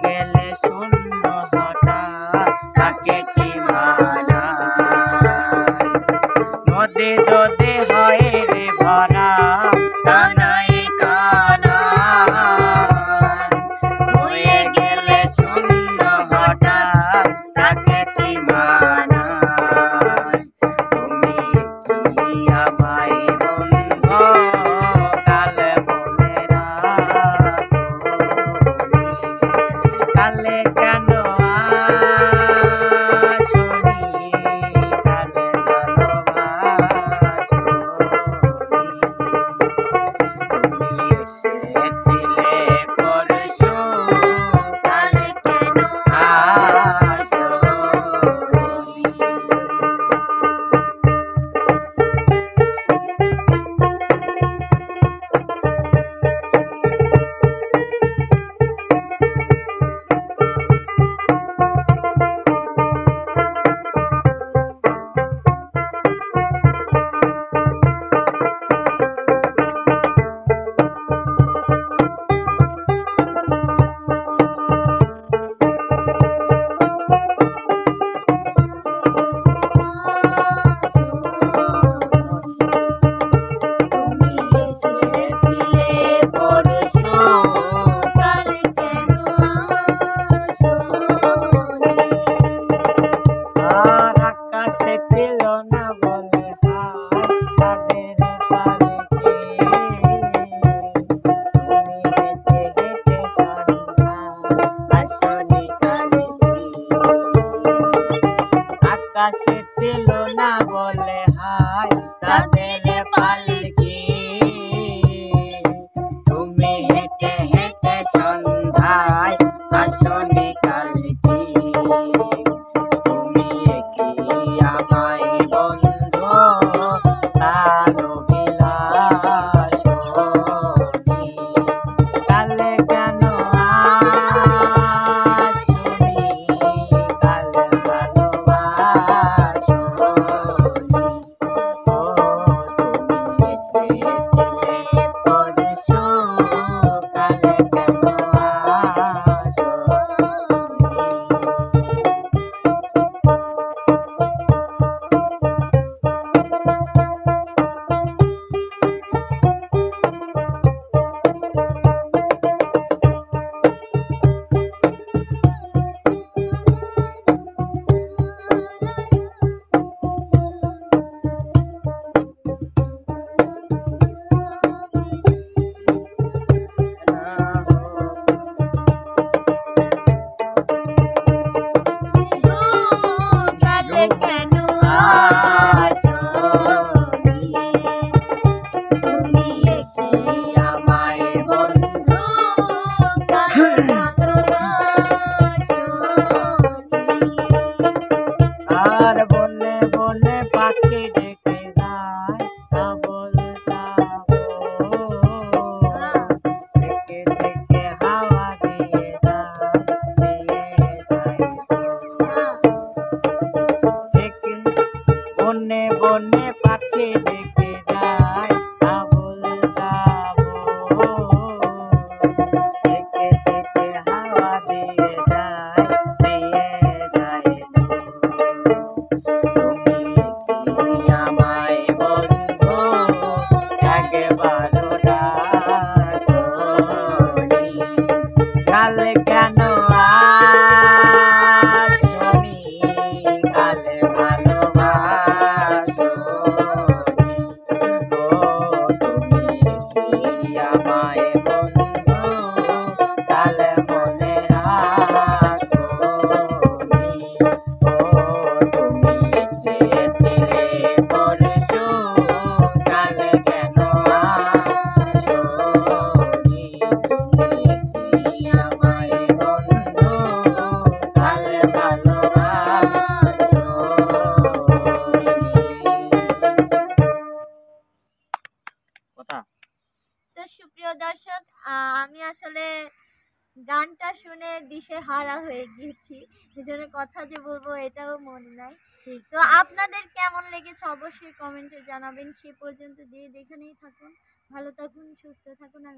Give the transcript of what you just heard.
গেলে শূন্য হঠাৎ তাকে কি মানায়? নদী যদি হয় রে ভরা কানায় কানায়, হয়ে গেলে শূন্য হঠাৎ তাকে কি মানায়? তুমি কি আমায় বন্ধু কালে বলে কালে কেন আসনি, কালে ভালোবাসনি, তুমি এসেছিলে পরশু কালে কেন আসনি? ছিল না বলে হায় তাদের পালকে, তুমি হেঁটে হেঁটে সন্ধ্যা আসনি কালে কি? আকাশে ছিল না বলে হায় তাদের পালকে, তুমি হেঁটে হেঁটে সন্ধ্যায় আসনি কালে কি? তুমি কি আমায় বন্ধু ভালোবাসনি, কালে কেন আসনি, কালে ভালোবাসনি? ও তুমি এসেছিলে পরশু কালে কেন আর বনে বনে পাখি ডেকে যায় কাবল কাবল, থেকে থেকে হাওয়া দিয়ে যায় থেকে বনে বনে পাখি ডেকে যায় কাবল কাবল, থেকে থেকে হাওয়া দিয়ে যায় কালে কেন আসনি, কালে ভালোবাসনি? ও তুমি কি আমায় বন্ধু কালে মনে রাখনি? ও তুমি এসেছিলে পরশু কালে কেন আসনি? তো সুপ্রিয় দর্শক, আমি আসলে গানটা শুনে দিশেহারা হয়ে গিয়েছি, এজন্য কথা যে বলবো এটাও মনে নাই। তো আপনাদের কেমন লেগেছে অবশ্যই কমেন্টে জানাবেন। সে পর্যন্ত যে যেখানেই থাকুন ভালো থাকুন, সুস্থ থাকুন, আর